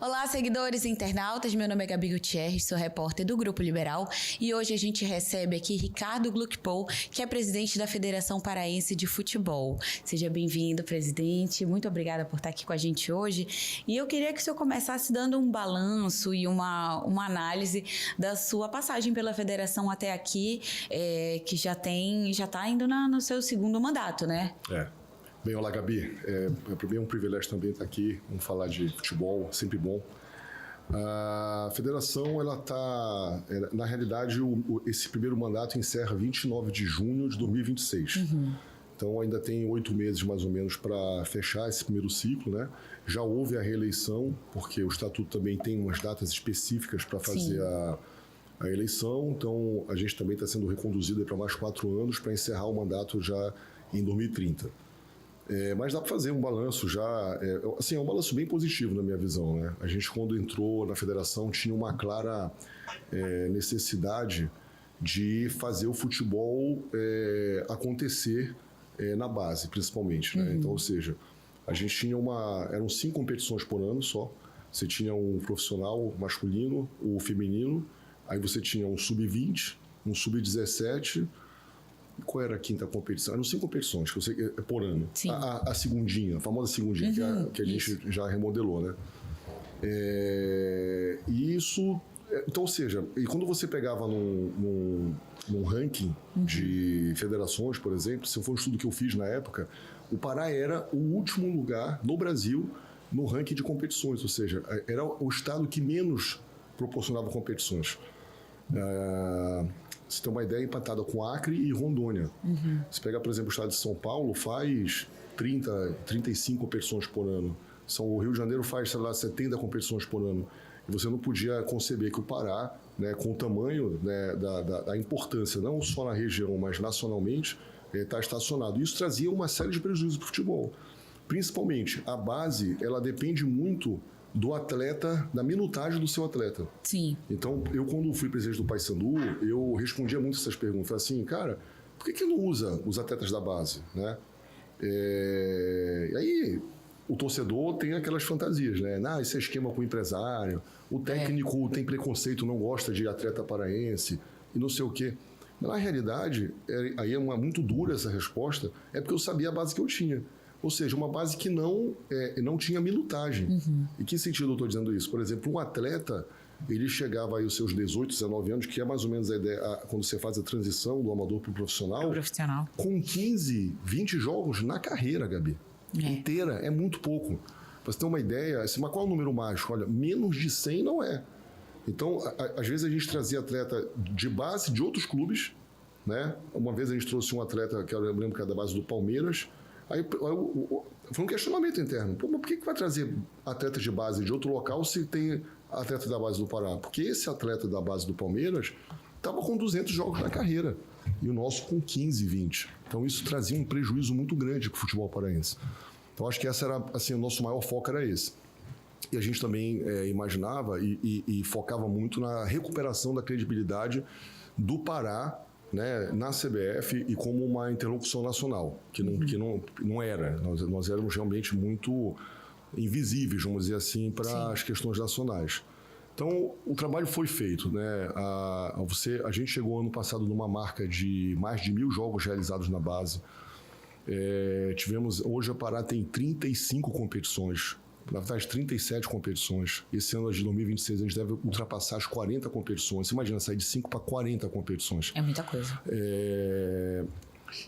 Olá, seguidores e internautas, meu nome é Gabi Gutierrez, sou repórter do Grupo Liberal e hoje a gente recebe aqui Ricardo Gluckpol, que é presidente da Federação Paraense de Futebol. Seja bem-vindo, presidente, muito obrigada por estar aqui com a gente hoje. E eu queria que o senhor começasse dando um balanço e uma análise da sua passagem pela federação até aqui, que já está indo no seu segundo mandato, né? Bem, olá, Gabi. Para mim é um privilégio também estar aqui, vamos falar de futebol, sempre bom. A federação, ela está, na realidade, esse primeiro mandato encerra 29 de junho de 2026. Então ainda tem 8 meses mais ou menos para fechar esse primeiro ciclo, né? Já houve a reeleição, porque o estatuto também tem umas datas específicas para fazer a eleição, então a gente também está sendo reconduzido para mais 4 anos para encerrar o mandato já em 2030. Mas dá para fazer um balanço já, é um balanço bem positivo na minha visão, né? A gente, quando entrou na federação, tinha uma clara necessidade de fazer o futebol acontecer na base, principalmente, né? Então, ou seja, a gente tinha eram 5 competições por ano só. Você tinha um profissional masculino, o feminino, aí você tinha um sub-20, um sub-17. Qual era a quinta competição? Eram 5 competições que eu sei, por ano. A segundinha, a famosa segundinha, que a gente já remodelou, né? E isso... Então, ou seja, e quando você pegava num ranking de federações, por exemplo, se for um estudo que eu fiz na época, o Pará era o último lugar no Brasil no ranking de competições, ou seja, era o estado que menos proporcionava competições. Você tem uma ideia, empatada com Acre e Rondônia. Se pegar, por exemplo, o estado de São Paulo, faz 35 competições por ano. O Rio de Janeiro faz, sei lá, 70 competições por ano. E você não podia conceber que o Pará, né, com o tamanho, né, da importância, não só na região, mas nacionalmente, está estacionado. Isso trazia uma série de prejuízos para o futebol. Principalmente, a base, ela depende muito do atleta, da minutagem do seu atleta. Sim. Então, eu quando fui presidente do Paysandu, eu respondia muito essas perguntas. Falei assim, cara, por que não usa os atletas da base, né? E aí, o torcedor tem aquelas fantasias, né? Esse é esquema com o empresário, o técnico tem preconceito, não gosta de atleta paraense e não sei o quê. Na realidade, aí é muito dura essa resposta, é porque eu sabia a base que eu tinha. Ou seja, uma base que não tinha minutagem. Em que sentido eu estou dizendo isso? Por exemplo, um atleta, ele chegava aí aos seus 18, 19 anos, que é mais ou menos a ideia, quando você faz a transição do amador para o profissional, com 15, 20 jogos na carreira, Gabi. Inteira, é muito pouco. Para você ter uma ideia, mas qual é o número mágico? Olha, menos de 100 não é. Então, às vezes a gente trazia atleta de base de outros clubes, né? Uma vez a gente trouxe um atleta, que eu lembro que era da base do Palmeiras. Aí foi um questionamento interno. Mas por que vai trazer atleta de base de outro local se tem atleta da base do Pará? Porque esse atleta da base do Palmeiras estava com 200 jogos na carreira e o nosso com 15, 20. Então isso trazia um prejuízo muito grande para o futebol paraense. Então acho que essa era, assim, o nosso maior foco era esse. E a gente também imaginava e focava muito na recuperação da credibilidade do Pará, né, na CBF e como uma interlocução nacional, que não era. Nós éramos realmente muito invisíveis, vamos dizer assim, para as questões nacionais. Então, o trabalho foi feito, né? A gente chegou ano passado numa marca de mais de 1.000 jogos realizados na base. Hoje a Pará tem 35 competições. Na verdade, 37 competições. Esse ano de 2026 a gente deve ultrapassar as 40 competições. Você imagina, sair de 5 para 40 competições. É muita coisa.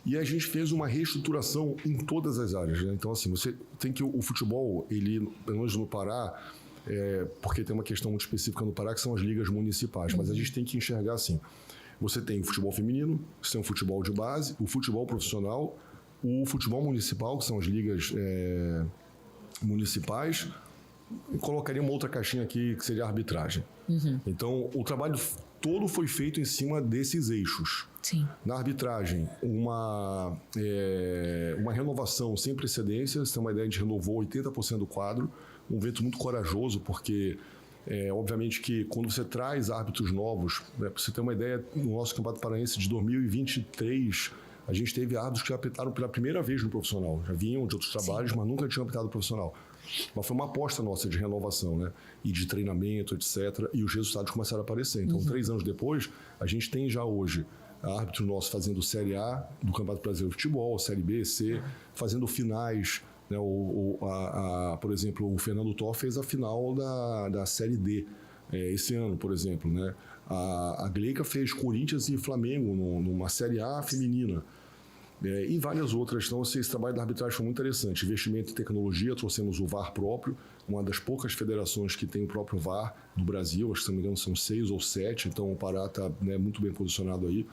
E a gente fez uma reestruturação em todas as áreas, né? Então, assim, você tem que o futebol, ele, pelo menos no Pará, porque tem uma questão muito específica no Pará, que são as ligas municipais. Mas a gente tem que enxergar assim. Você tem o futebol feminino, você tem o futebol de base, o futebol profissional, o futebol municipal, que são as ligas municipais, e colocaria uma outra caixinha aqui que seria a arbitragem. Então, o trabalho todo foi feito em cima desses eixos. Na arbitragem, uma renovação sem precedência. Você tem uma ideia, a gente renovou 80% do quadro, um evento muito corajoso, porque obviamente que quando você traz árbitros novos, né, para você ter uma ideia, no nosso Campeonato Paraense de 2023, a gente teve árbitros que apitaram pela primeira vez no profissional. Já vinham de outros trabalhos, mas nunca tinham apitado profissional. Mas foi uma aposta nossa de renovação, né? E de treinamento, etc. E os resultados começaram a aparecer. Então, 3 anos depois, a gente tem já hoje árbitro nosso fazendo Série A do Campeonato Brasileiro de Futebol, Série B, C, fazendo finais, né? Por exemplo, o Fernando Thor fez a final da Série D esse ano, por exemplo, né? A Gleica fez Corinthians e Flamengo numa Série A feminina. E várias outras. Então, esse trabalho da arbitragem foi muito interessante. Investimento em tecnologia, trouxemos o VAR próprio, uma das poucas federações que tem o próprio VAR do Brasil, acho que, se não me engano, são 6 ou 7, então o Pará está muito bem posicionado aí.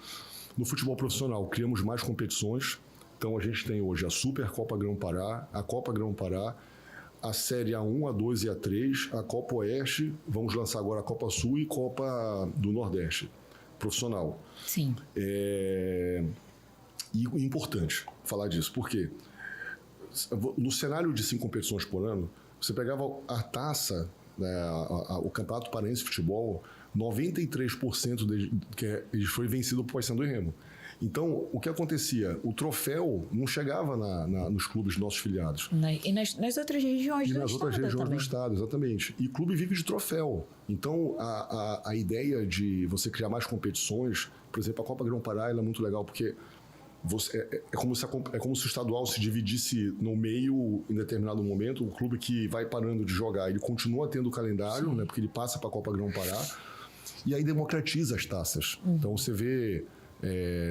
No futebol profissional, criamos mais competições, então a gente tem hoje a Supercopa Grão-Pará, a Copa Grão-Pará, a Série A1, A2 e A3, a Copa Oeste, vamos lançar agora a Copa Sul e Copa do Nordeste, profissional. Sim. E importante falar disso, porque no cenário de 5 competições por ano, você pegava a taça, né, o Campeonato Paraense de Futebol, 93% ele foi vencido por Paysandu e Remo. Então, o que acontecia? O troféu não chegava nos clubes nossos filiados. E nas outras regiões do estado. E nas outras regiões do estado, exatamente. E o clube vive de troféu. Então, a ideia de você criar mais competições, por exemplo, a Copa Grão-Pará, ela é muito legal, porque é como se o estadual se dividisse no meio em determinado momento. O clube que vai parando de jogar, ele continua tendo o calendário, né, porque ele passa para a Copa Grão-Pará, e aí democratiza as taças. Então você vê,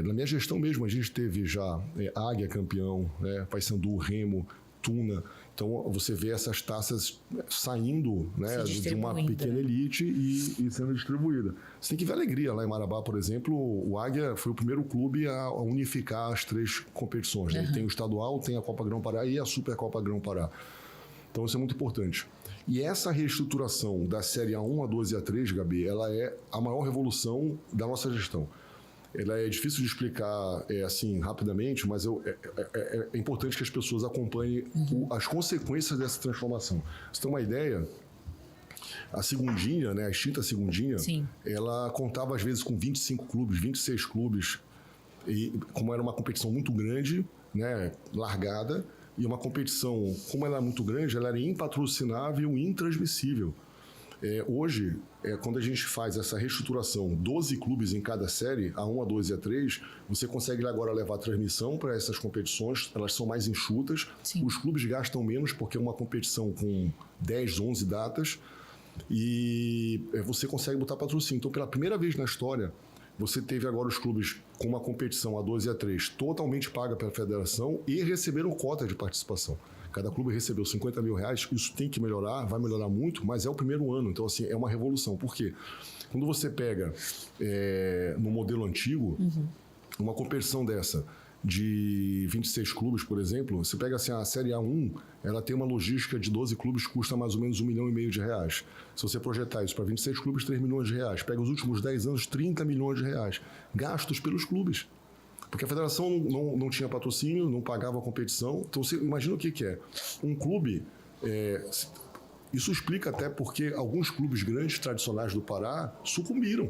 na minha gestão mesmo, a gente teve já Águia campeão, né, Paysandu, Remo, Tuna. Então você vê essas taças saindo, né, de uma pequena elite e sendo distribuída. Você tem que ver a alegria. Lá em Marabá, por exemplo, o Águia foi o primeiro clube a unificar as 3 competições. Né? Tem o estadual, tem a Copa Grão-Pará e a Supercopa Grão-Pará. Então isso é muito importante. E essa reestruturação da Série A1, A2 e A3, Gabi, ela é a maior revolução da nossa gestão. Ela é difícil de explicar assim rapidamente, mas é importante que as pessoas acompanhem as consequências dessa transformação. Você tem uma ideia? A segundinha, né, a extinta segundinha, Sim. Ela contava às vezes com 25 clubes, 26 clubes, e como era uma competição muito grande, né, largada, e uma competição, como ela é muito grande, ela era impatrocinável e intransmissível. Hoje, quando a gente faz essa reestruturação, 12 clubes em cada série, A1, A2 e A3, você consegue agora levar transmissão para essas competições, elas são mais enxutas. Sim. Os clubes gastam menos porque é uma competição com 10, 11 datas e você consegue botar patrocínio. Então, pela primeira vez na história, você teve agora os clubes com uma competição A2 e A3 totalmente paga pela federação e receberam cota de participação. Cada clube recebeu 50 mil reais, isso tem que melhorar, vai melhorar muito, mas é o primeiro ano, então assim, é uma revolução. Por quê? Quando você pega no modelo antigo, uma competição dessa de 26 clubes, por exemplo, você pega assim, a Série A1, ela tem uma logística de 12 clubes que custa mais ou menos R$1,5 milhão. Se você projetar isso para 26 clubes, R$3 milhões. Pega os últimos 10 anos, R$30 milhões. Gastos pelos clubes. Porque a federação não tinha patrocínio, não pagava a competição. Então, você imagina o que é. Um clube... isso explica até porque alguns clubes grandes, tradicionais do Pará, sucumbiram,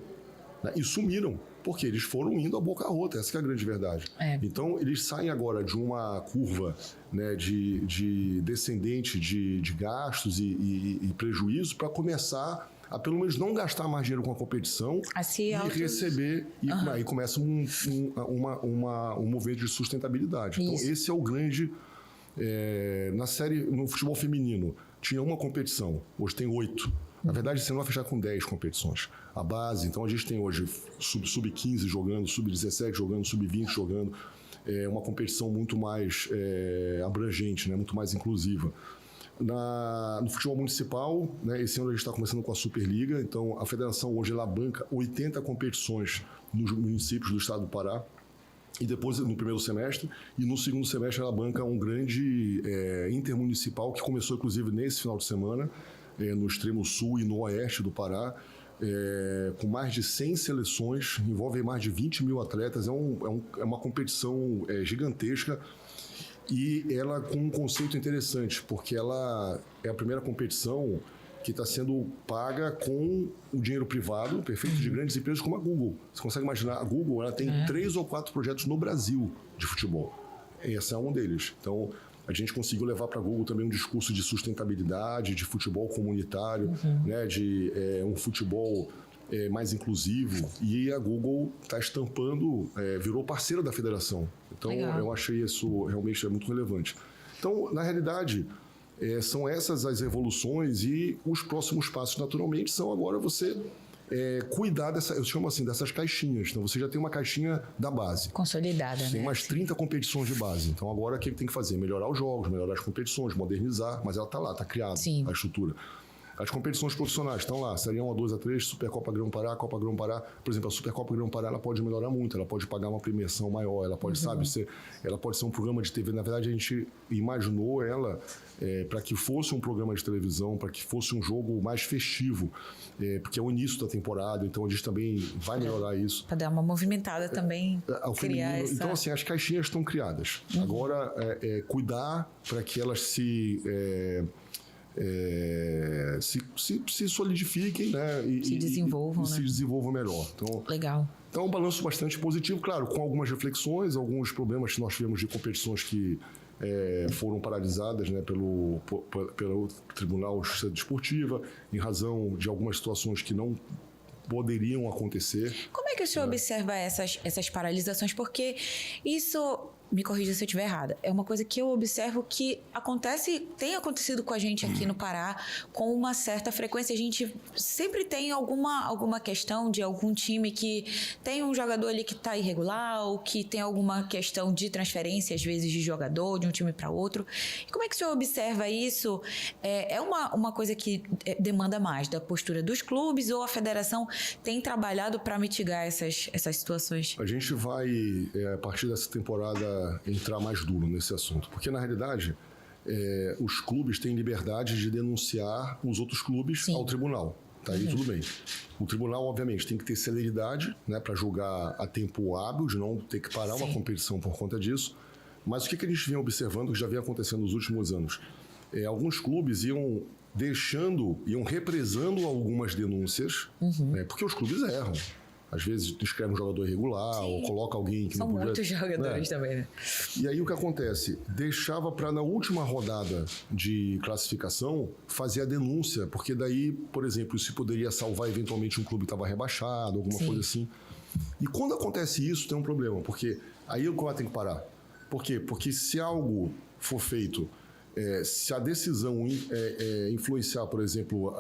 né, e sumiram. Porque eles foram indo a boca rota, essa que é a grande verdade. Então, eles saem agora de uma curva, né, de descendente de gastos e prejuízo para começar a pelo menos não gastar mais dinheiro com a competição e receber, e aí começa um movimento de sustentabilidade. Isso. Então, esse é o grande... no futebol feminino, tinha uma competição, hoje tem 8. Na verdade, você não vai fechar com 10 competições. A base, então a gente tem hoje sub-15 jogando, sub-17 jogando, sub-20 jogando. É uma competição muito mais abrangente, né? Muito mais inclusiva. No futebol municipal, né, esse ano a gente está começando com a Superliga, então a federação hoje ela banca 80 competições nos municípios do estado do Pará, e depois no primeiro semestre, e no segundo semestre ela banca um grande intermunicipal que começou inclusive nesse final de semana, no extremo sul e no oeste do Pará, com mais de 100 seleções, envolve mais de 20 mil atletas, é uma competição gigantesca. E ela com um conceito interessante, porque ela é a primeira competição que está sendo paga com o dinheiro privado, perfeito, de grandes empresas como a Google. Você consegue imaginar, a Google ela tem 3 ou 4 projetos no Brasil de futebol. Esse é um deles. Então, A gente conseguiu levar para a Google também um discurso de sustentabilidade, de futebol comunitário, né, de um futebol mais inclusivo, e a Google está estampando, virou parceira da federação. Então, eu achei isso realmente muito relevante. Então, na realidade, são essas as evoluções, e os próximos passos, naturalmente, são agora você cuidar eu chamo assim, dessas caixinhas. Então, você já tem uma caixinha da base. Consolidada, né? Tem mais 30 competições de base. Então, agora, o que tem que fazer? Melhorar os jogos, melhorar as competições, modernizar, mas ela está lá, está criada a estrutura. As competições profissionais estão lá, Série 1, A2, A3, Supercopa Grão-Pará, Copa Grão-Pará. Por exemplo, a Supercopa Grão-Pará, ela pode melhorar muito, ela pode pagar uma premiação maior, ela pode, ela pode ser um programa de TV. Na verdade, a gente imaginou ela para que fosse um programa de televisão, para que fosse um jogo mais festivo, porque é o início da temporada, então a gente também vai melhorar isso. Para dar uma movimentada também, criar essa... Então, assim, as caixinhas estão criadas. Agora, cuidar para que elas se solidifiquem, né? Se desenvolvam, se desenvolvam melhor. Então, legal. Então, é um balanço bastante positivo, claro, com algumas reflexões, alguns problemas que nós tivemos de competições que foram paralisadas, né, pelo Tribunal de Justiça Desportiva, em razão de algumas situações que não poderiam acontecer. Como é que o senhor observa essas paralisações? Porque isso, me corrija se eu estiver errada, é uma coisa que eu observo que tem acontecido com a gente aqui no Pará com uma certa frequência. A gente sempre tem alguma questão de algum time que tem um jogador ali que está irregular, ou que tem alguma questão de transferência, às vezes, de jogador, de um time para outro. E como é que o senhor observa isso? É uma coisa que demanda mais da postura dos clubes, ou a federação tem trabalhado para mitigar essas situações? A gente vai, a partir dessa temporada, entrar mais duro nesse assunto, porque na realidade os clubes têm liberdade de denunciar os outros clubes ao tribunal, tá aí tudo bem. O tribunal, obviamente, tem que ter celeridade, né, para julgar a tempo hábil, de não ter que parar uma competição por conta disso. Mas o que a gente vem observando, que já vem acontecendo nos últimos anos? Alguns clubes iam represando algumas denúncias, porque os clubes erram. Às vezes escreve um jogador irregular, ou coloca alguém que São não podia... muitos jogadores também, né? E aí o que acontece? Deixava para, na última rodada de classificação, fazer a denúncia, porque daí, por exemplo, isso poderia salvar eventualmente um clube que estava rebaixado, alguma coisa assim. E quando acontece isso, tem um problema, porque aí o clube tem que parar. Por quê? Porque se algo for feito... se a decisão influenciar, por exemplo,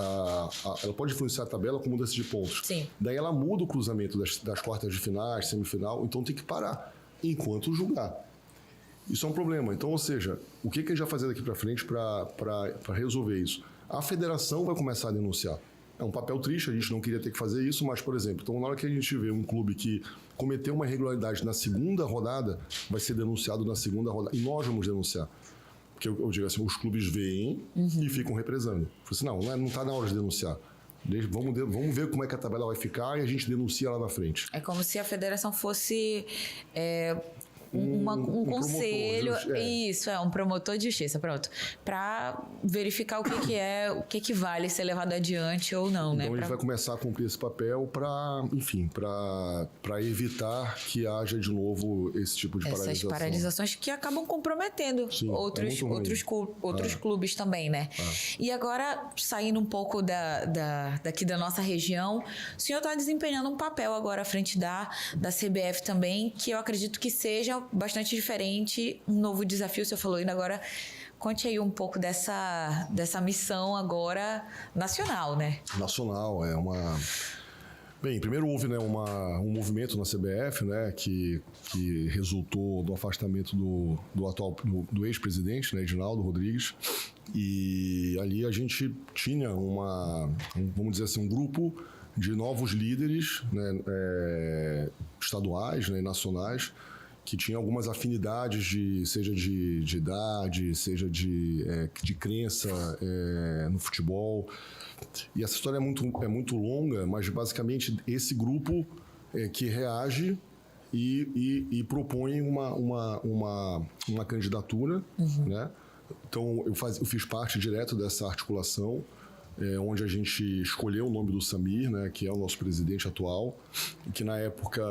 ela pode influenciar a tabela com mudança de pontos. Daí ela muda o cruzamento das quartas de finais, semifinal, então tem que parar enquanto julgar. Isso é um problema. Então, ou seja, o que a gente vai fazer daqui para frente para resolver isso? A federação vai começar a denunciar. É um papel triste, a gente não queria ter que fazer isso, mas, por exemplo, então na hora que a gente vê um clube que cometeu uma irregularidade na segunda rodada, vai ser denunciado na segunda rodada, e nós vamos denunciar. Porque eu digo assim, os clubes veem e ficam represando. Eu falei assim, não está na hora de denunciar. Vamos ver como é que a tabela vai ficar e a gente denuncia lá na frente. É como se a federação fosse um conselho, um promotor de justiça, pronto, para verificar o que vale ser levado adiante ou não, né? Então a gente vai começar a cumprir esse papel para evitar que haja de novo esse tipo de paralisação. Essas paralisações que acabam comprometendo outros clubes também, né? E agora, saindo um pouco daqui da nossa região, o senhor está desempenhando um papel agora à frente da CBF também, que eu acredito que seja bastante diferente, um novo desafio. O senhor falou ainda agora, conte aí um pouco dessa missão agora nacional, né? Nacional, Bem, primeiro houve, né, um movimento na CBF, né, que resultou do afastamento do ex-presidente, né, Edinaldo Rodrigues, e ali a gente tinha vamos dizer assim, um grupo de novos líderes, né, estaduais, né, e nacionais, que tinha algumas afinidades, seja de idade, seja de crença no futebol. E essa história é muito longa, mas basicamente esse grupo que reage e propõe uma candidatura, né? Então eu fiz parte direto dessa articulação. onde a gente escolheu o nome do Samir, né, que é o nosso presidente atual, e que na época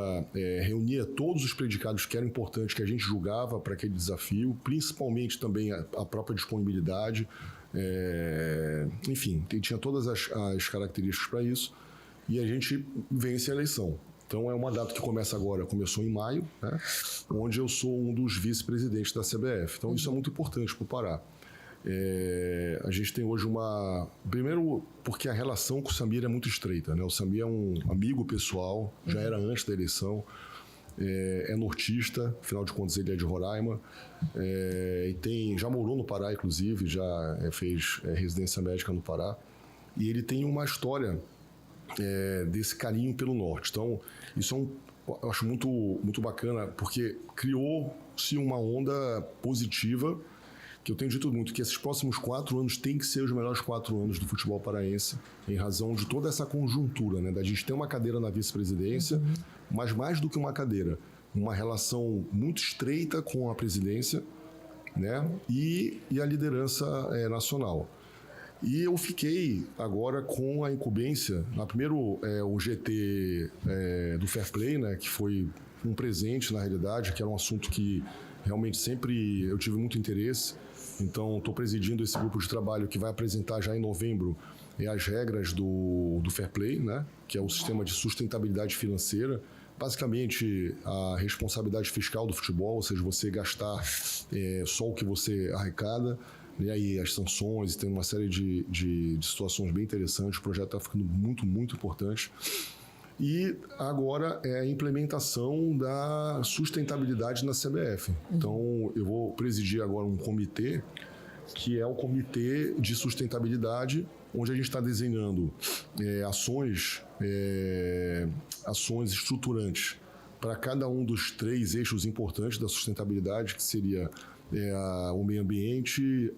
reunia todos os predicados que eram importantes que a gente julgava para aquele desafio, principalmente também a própria disponibilidade, enfim, tinha todas as características para isso, e a gente vence a eleição. Então é uma data que começa agora, começou em maio, né, onde eu sou um dos vice-presidentes da CBF. Então isso é muito importante para o Pará. A gente tem hoje primeiro, porque a relação com o Samir é muito estreita, né? O Samir é um amigo pessoal, já era antes da eleição, é nortista, afinal de contas ele é de Roraima, e já morou no Pará, inclusive, já fez residência médica no Pará, e ele tem uma história desse carinho pelo norte. Então, isso eu acho muito, muito bacana, porque criou-se uma onda positiva, que eu tenho dito muito, que esses próximos 4 anos têm que ser os melhores 4 anos do futebol paraense, em razão de toda essa conjuntura, né? Da gente ter uma cadeira na vice-presidência, mas mais do que uma cadeira, uma relação muito estreita com a presidência, né? E a liderança nacional. E eu fiquei agora com a incumbência, primeiro o GT do Fair Play, né? Que foi um presente, na realidade, que era um assunto que realmente sempre eu tive muito interesse. Então, estou presidindo esse grupo de trabalho que vai apresentar já em novembro as regras do Fair Play, né? Que é o sistema de sustentabilidade financeira. Basicamente, a responsabilidade fiscal do futebol, ou seja, você gastar só o que você arrecada, e aí as sanções, tem uma série de situações bem interessantes. O projeto está ficando muito, muito importante. E agora é a implementação da sustentabilidade na CBF. Então, eu vou presidir agora um comitê, que é o Comitê de Sustentabilidade, onde a gente está desenhando ações estruturantes para cada um dos 3 eixos importantes da sustentabilidade, que seria o meio ambiente,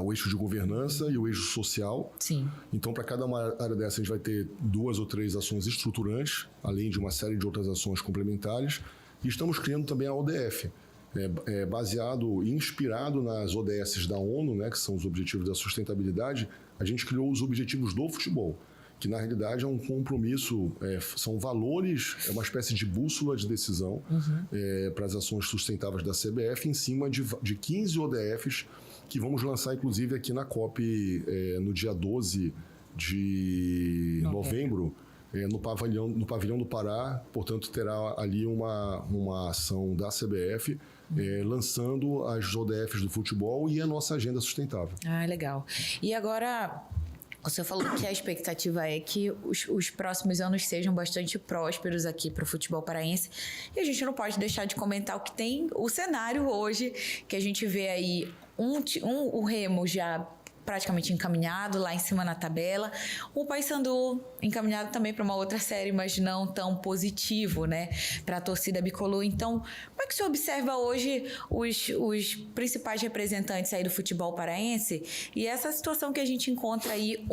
o eixo de governança e o eixo social. Sim. Então, para cada uma área dessa, a gente vai ter 2 ou 3 ações estruturantes, além de uma série de outras ações complementares. E estamos criando também a ODF, baseado e inspirado nas ODS da ONU, né, que são os Objetivos da Sustentabilidade. A gente criou os Objetivos do Futebol, que na realidade é um compromisso, são valores, é uma espécie de bússola de decisão para as ações sustentáveis da CBF, em cima de 15 ODFs, que vamos lançar, inclusive, aqui na COP no dia 12 de novembro, no pavilhão do Pará. Portanto, terá ali uma ação da CBF lançando as ODFs do futebol e a nossa agenda sustentável. Ah, legal. E agora, o senhor falou que a expectativa é que os próximos anos sejam bastante prósperos aqui para o futebol paraense. E a gente não pode deixar de comentar o que tem o cenário hoje, que a gente vê aí o Remo já praticamente encaminhado lá em cima na tabela, o Paysandu encaminhado também para uma outra série, mas não tão positivo, né, para a torcida bicolor. Então, como é que você observa hoje os principais representantes aí do futebol paraense e essa situação que a gente encontra aí,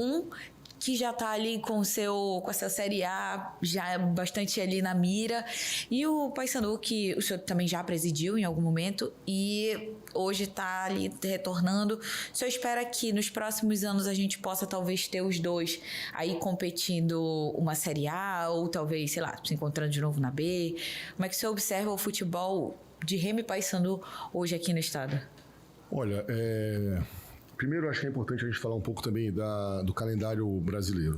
que já está ali com a sua Série A já bastante ali na mira, e o Paysandu, que o senhor também já presidiu em algum momento e hoje está ali retornando. O senhor espera que nos próximos anos a gente possa talvez ter os dois aí competindo uma Série A ou talvez, sei lá, se encontrando de novo na B? Como é que o senhor observa o futebol de Remo e Paysandu hoje aqui no estado? Olha, primeiro, acho que é importante a gente falar um pouco também do calendário brasileiro,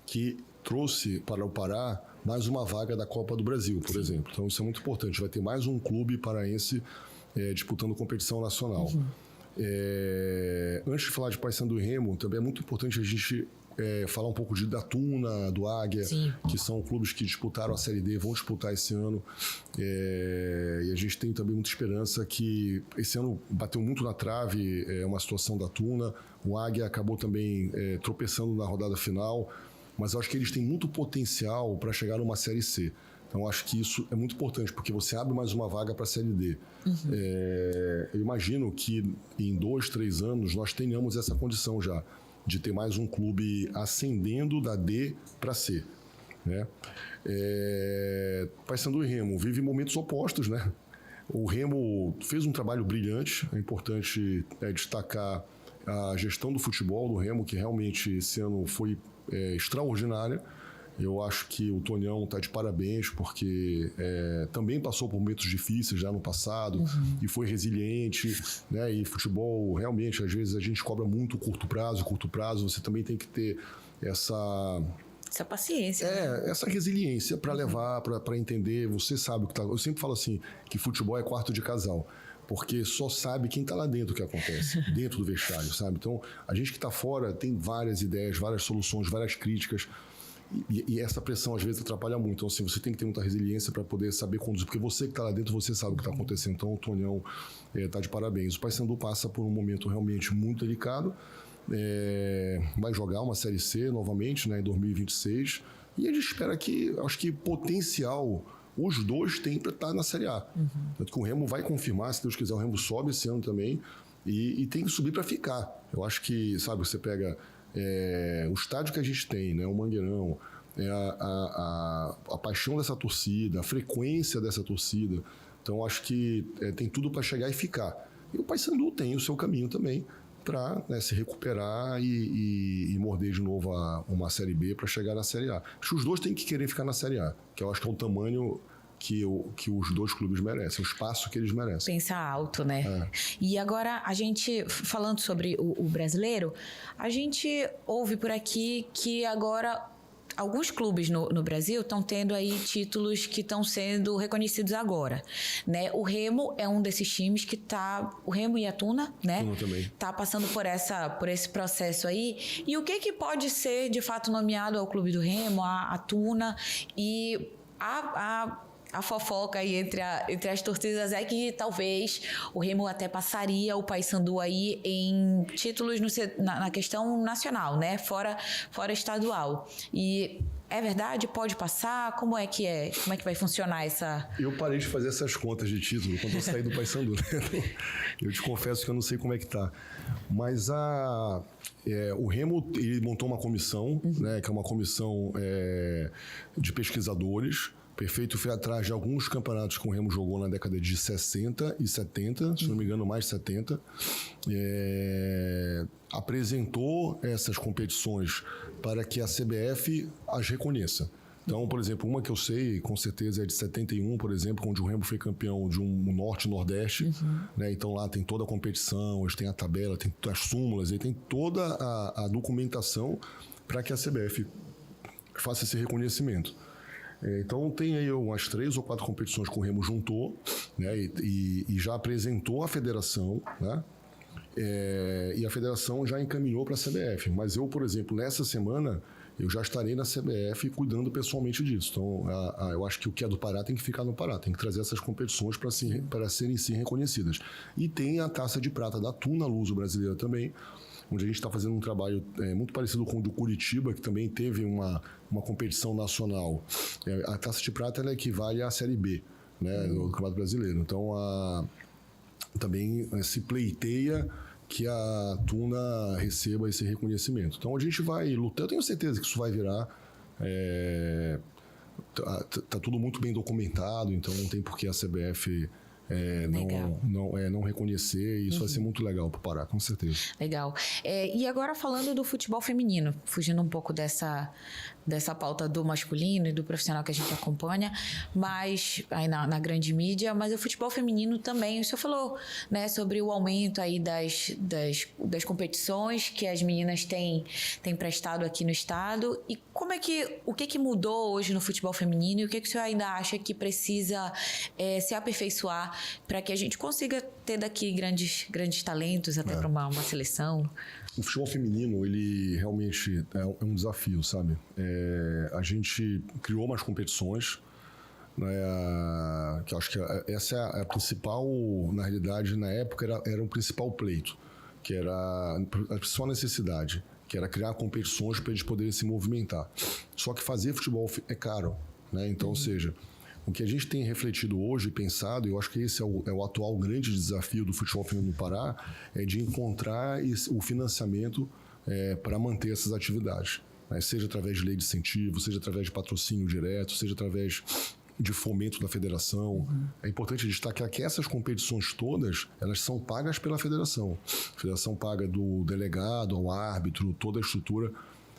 que trouxe para o Pará mais uma vaga da Copa do Brasil, por exemplo. Então, isso é muito importante. Vai ter mais um clube paraense disputando competição nacional. Antes de falar de Paysandu e Remo, também é muito importante a gente falar um pouco da Tuna, do Águia, que são clubes que disputaram a Série D, vão disputar esse ano. E a gente tem também muita esperança que esse ano bateu muito na trave uma situação da Tuna. O Águia acabou também tropeçando na rodada final, mas eu acho que eles têm muito potencial para chegar numa Série C. Então, acho que isso é muito importante, porque você abre mais uma vaga para a Série D. Eu imagino que em 2, 3 anos nós tenhamos essa condição já, de ter mais um clube ascendendo da D para C, né? Paysandu e Remo vivem momentos opostos, né? O Remo fez um trabalho brilhante, é importante destacar a gestão do futebol do Remo, que realmente esse ano foi extraordinária. Eu acho que o Tonhão está de parabéns, porque também passou por momentos difíceis já no passado e foi resiliente, né? E futebol, realmente, às vezes a gente cobra muito curto prazo, você também tem que ter essa paciência. Essa resiliência para levar, para entender. Você sabe o que tá. Eu sempre falo assim, que futebol é quarto de casal, porque só sabe quem está lá dentro o que acontece, dentro do vestiário, sabe? Então, a gente que está fora tem várias ideias, várias soluções, várias críticas. E essa pressão, às vezes, atrapalha muito. Então, assim, você tem que ter muita resiliência para poder saber conduzir. Porque você que está lá dentro, você sabe o que está acontecendo. Então, o Tonhão está de parabéns. O Paysandu passa por um momento realmente muito delicado. Vai jogar uma Série C novamente, né, em 2026. E a gente espera que, acho que potencial, os dois têm para estar na Série A. Tanto que o Remo vai confirmar, se Deus quiser, o Remo sobe esse ano também. E tem que subir para ficar. Eu acho que, sabe, você pega... o estádio que a gente tem, né, o Mangueirão, a paixão dessa torcida, a frequência dessa torcida. Então, acho que tem tudo para chegar e ficar. E o Paysandu tem o seu caminho também para, né, se recuperar e morder de novo uma Série B para chegar na Série A. Acho que os dois têm que querer ficar na Série A, que eu acho que é o tamanho que os dois clubes merecem, o espaço que eles merecem. Pensa alto, né? E agora, a gente, falando sobre o brasileiro, a gente ouve por aqui que agora alguns clubes no Brasil estão tendo aí títulos que estão sendo reconhecidos agora, né? O Remo é um desses times que o Remo e a Tuna, né? Tuna também. Tá passando por esse processo aí. E o que pode ser, de fato, nomeado ao clube do Remo, a Tuna e a fofoca aí entre as torcidas é que talvez o Remo até passaria o Paysandu aí em títulos na questão nacional, né? Fora estadual. E é verdade? Pode passar? Como é que vai funcionar essa... Eu parei de fazer essas contas de título quando eu saí do Paysandu. Eu te confesso que eu não sei como é que tá. Mas o Remo, ele montou uma comissão, né? Que é uma comissão de pesquisadores. Perfeito, fui atrás de alguns campeonatos que o Remo jogou na década de 60 e 70, se não me engano, mais 70. Apresentou essas competições para que a CBF as reconheça. Então, por exemplo, uma que eu sei, com certeza, é de 71, por exemplo, onde o Remo foi campeão de um Norte e Nordeste. Né? Então, lá tem toda a competição, eles têm a tabela, tem as súmulas, e tem toda a documentação para que a CBF faça esse reconhecimento. Então, tem aí umas 3 ou 4 competições que o Remo juntou, né, e já apresentou à federação, né, e a federação já encaminhou para a CBF. Mas eu, por exemplo, nessa semana, eu já estarei na CBF cuidando pessoalmente disso. Então, eu acho que o que é do Pará tem que ficar no Pará, tem que trazer essas competições para serem sim reconhecidas. E tem a Taça de Prata da Tuna Luso brasileira também, onde a gente está fazendo um trabalho muito parecido com o do Curitiba, que também teve uma competição nacional. A Taça de Prata ela equivale à Série B, né, do Campeonato Brasileiro. Então, também se pleiteia que a Tuna receba esse reconhecimento. Então, a gente vai lutar. Eu tenho certeza que isso vai virar. Tá tudo muito bem documentado, então não tem por que a CBF... não reconhecer, e isso vai ser muito legal para o Pará, com certeza. Legal. E agora falando do futebol feminino, fugindo um pouco dessa pauta do masculino e do profissional que a gente acompanha, mas aí na grande mídia, mas o futebol feminino também. O senhor falou, né, sobre o aumento aí das competições que as meninas têm prestado aqui no estado, e o que mudou hoje no futebol feminino e o que o senhor ainda acha que precisa se aperfeiçoar para que a gente consiga ter daqui grandes talentos até para uma seleção? O futebol feminino, ele realmente é um desafio, sabe? A gente criou umas competições, né, que eu acho que essa é a principal, na realidade, na época, era o principal pleito, que era a principal necessidade, que era criar competições para eles poderem se movimentar. Só que fazer futebol é caro, né? Então, ou seja... O que a gente tem refletido hoje, pensado, e eu acho que esse é o atual grande desafio do futebol feminino no Pará, é de encontrar o financiamento para manter essas atividades. Né? Seja através de lei de incentivo, seja através de patrocínio direto, seja através de fomento da federação. É importante destacar que essas competições todas, elas são pagas pela federação. A federação paga do delegado ao árbitro, toda a estrutura,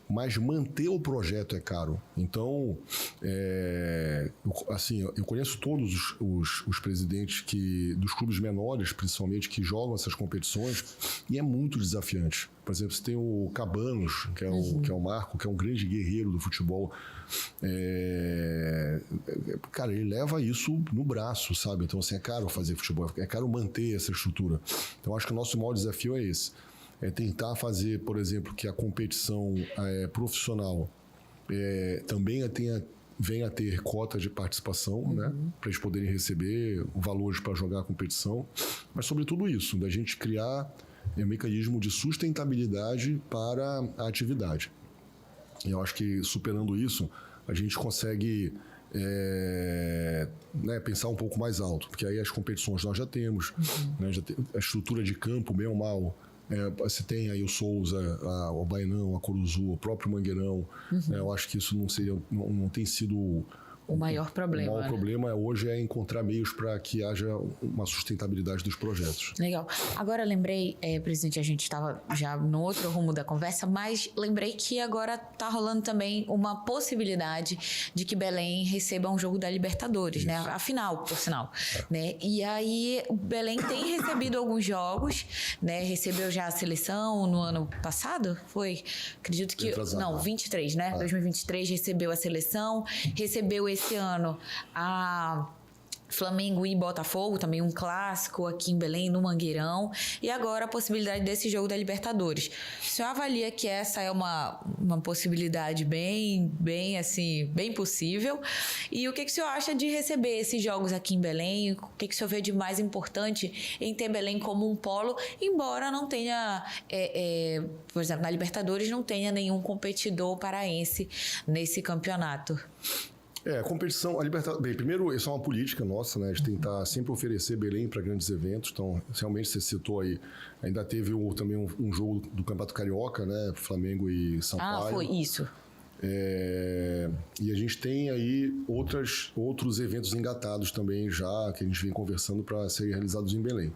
mas manter o projeto é caro. Então, eu conheço todos os presidentes dos clubes menores, principalmente, que jogam essas competições, e é muito desafiante. Por exemplo, você tem o Cabanos, que é o Marco, que é um grande guerreiro do futebol. Cara, ele leva isso no braço, sabe? Então, assim, é caro fazer futebol, é caro manter essa estrutura. Então, acho que o nosso maior desafio é esse. É tentar fazer, por exemplo, que a competição profissional também venha a ter cota de participação, né? Para eles poderem receber valores para jogar a competição. Mas, sobretudo isso, da gente criar um mecanismo de sustentabilidade para a atividade. E eu acho que, superando isso, a gente consegue pensar um pouco mais alto, porque aí as competições nós já temos, né? A estrutura de campo, bem ou mal, você tem aí o Souza, o Bainão, a Curuzu, o próprio Mangueirão. Eu acho que isso não tem sido o maior problema. O maior problema hoje é encontrar meios para que haja uma sustentabilidade dos projetos. Legal. Agora lembrei, presidente, a gente estava já no outro rumo da conversa, mas lembrei que agora está rolando também uma possibilidade de que Belém receba um jogo da Libertadores, isso, né? A final, por sinal. Né? E aí, Belém tem recebido alguns jogos, né? Recebeu já a seleção no ano passado? Foi? Acredito que... Não, 23, né? 2023 recebeu a seleção, recebeu esse ano a Flamengo e Botafogo, também um clássico aqui em Belém, no Mangueirão, e agora a possibilidade desse jogo da Libertadores. O senhor avalia que essa é uma possibilidade bem possível? E o que o senhor acha de receber esses jogos aqui em Belém? O que o senhor vê de mais importante em ter Belém como um polo, embora não tenha, por exemplo, na Libertadores não tenha nenhum competidor paraense nesse campeonato? A competição, a Libertadores... Bem, primeiro, isso é uma política nossa, né? De tentar sempre oferecer Belém para grandes eventos. Então, realmente, você citou aí, ainda teve também um jogo do Campeonato Carioca, né? Flamengo e Sampaio. Foi isso. E a gente tem aí outros eventos engatados também já, que a gente vem conversando para serem realizados em Belém.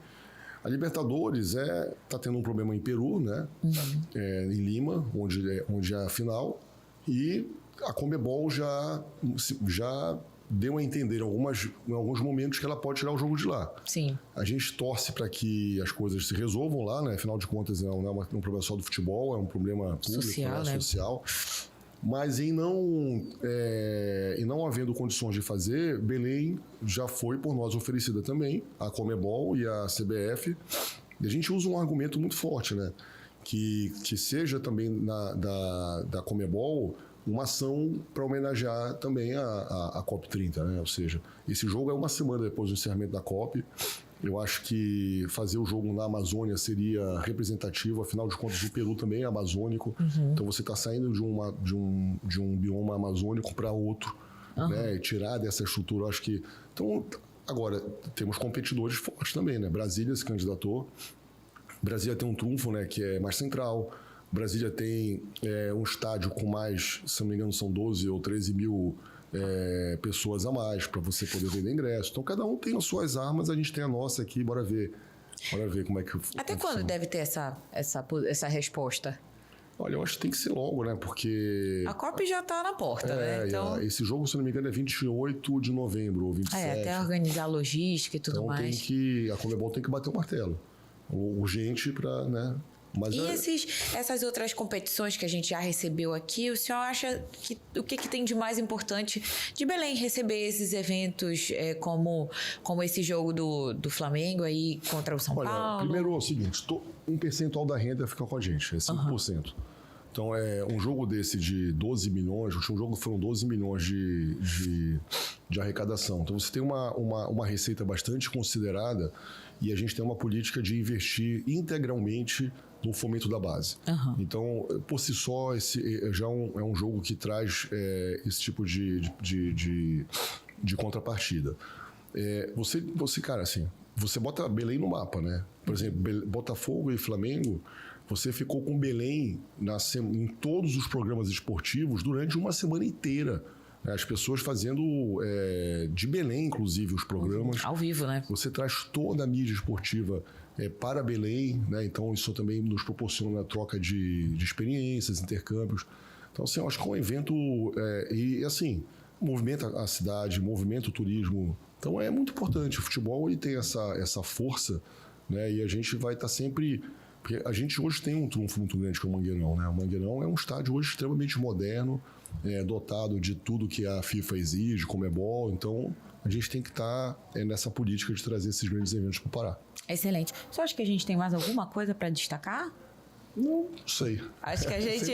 A Libertadores está tendo um problema em Peru, né? Em Lima, onde é a final. E a Conmebol já deu a entender em alguns momentos que ela pode tirar o jogo de lá. Sim. A gente torce para que as coisas se resolvam lá, né? Afinal de contas, não é um problema só do futebol, é um problema público, social, né? Social. Mas em não havendo condições de fazer, Belém já foi por nós oferecida também, a Conmebol e a CBF. E a gente usa um argumento muito forte, né? Que seja também da Conmebol uma ação para homenagear também a COP30, né? Ou seja, esse jogo é uma semana depois do encerramento da COP. Eu acho que fazer o jogo na Amazônia seria representativo, afinal de contas o Peru também é amazônico. Então você está saindo de um bioma amazônico para outro, né? E tirar dessa estrutura, eu acho que... Então, agora, temos competidores fortes também, né? Brasília se candidatou. Brasília tem um trunfo, né, que é mais central. Brasília tem um estádio com mais, se não me engano, são 12 ou 13 mil pessoas a mais para você poder vender ingresso. Então, cada um tem as suas armas, a gente tem a nossa aqui, bora ver como é que... Até quando deve ter essa resposta? Olha, eu acho que tem que ser logo, né, porque... A COP já está na porta, né? Então... Esse jogo, se não me engano, é 28 de novembro ou 27. Até organizar a logística e tudo mais. Então, a Conmebol tem que bater o martelo. Urgente para, né... Mas essas outras competições que a gente já recebeu aqui, o senhor acha que o que tem de mais importante de Belém receber esses eventos como esse jogo do Flamengo aí contra o São Paulo? Primeiro é o seguinte, um percentual da renda fica com a gente, é 5%. Então, um jogo desse de 12 milhões, o último jogo foram 12 milhões de arrecadação. Então, você tem uma receita bastante considerada e a gente tem uma política de investir integralmente no fomento da base. Então, por si só, esse já é um jogo que traz esse tipo de contrapartida. Cara, assim, você bota Belém no mapa, né? Por exemplo, Botafogo e Flamengo, você ficou com Belém em todos os programas esportivos durante uma semana inteira. As pessoas fazendo de Belém, inclusive, os programas. Ao vivo, né? Você traz toda a mídia esportiva para Belém, né? Então isso também nos proporciona a troca de experiências, intercâmbios. Então, assim, eu acho que é um evento e assim, movimenta a cidade, movimenta o turismo. Então é muito importante. O futebol ele tem essa força, né? E a gente vai estar sempre... Porque a gente hoje tem um trunfo muito grande que é o Mangueirão, né? O Mangueirão é um estádio hoje extremamente moderno, dotado de tudo que a FIFA exige, Conmebol. Então, a gente tem que estar nessa política de trazer esses grandes eventos para o Pará. Excelente. Você acha que a gente tem mais alguma coisa para destacar? Não sei. Acho que a gente...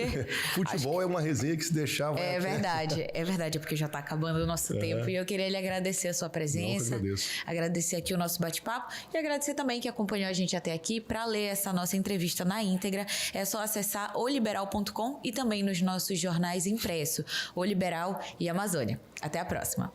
Futebol é uma resenha que se deixava... É verdade, porque já está acabando o nosso tempo. E eu queria lhe agradecer a sua presença. Agradecer aqui o nosso bate-papo e agradecer também que acompanhou a gente até aqui. Para ler essa nossa entrevista na íntegra, é só acessar oliberal.com e também nos nossos jornais impressos, O Liberal e Amazônia. Até a próxima.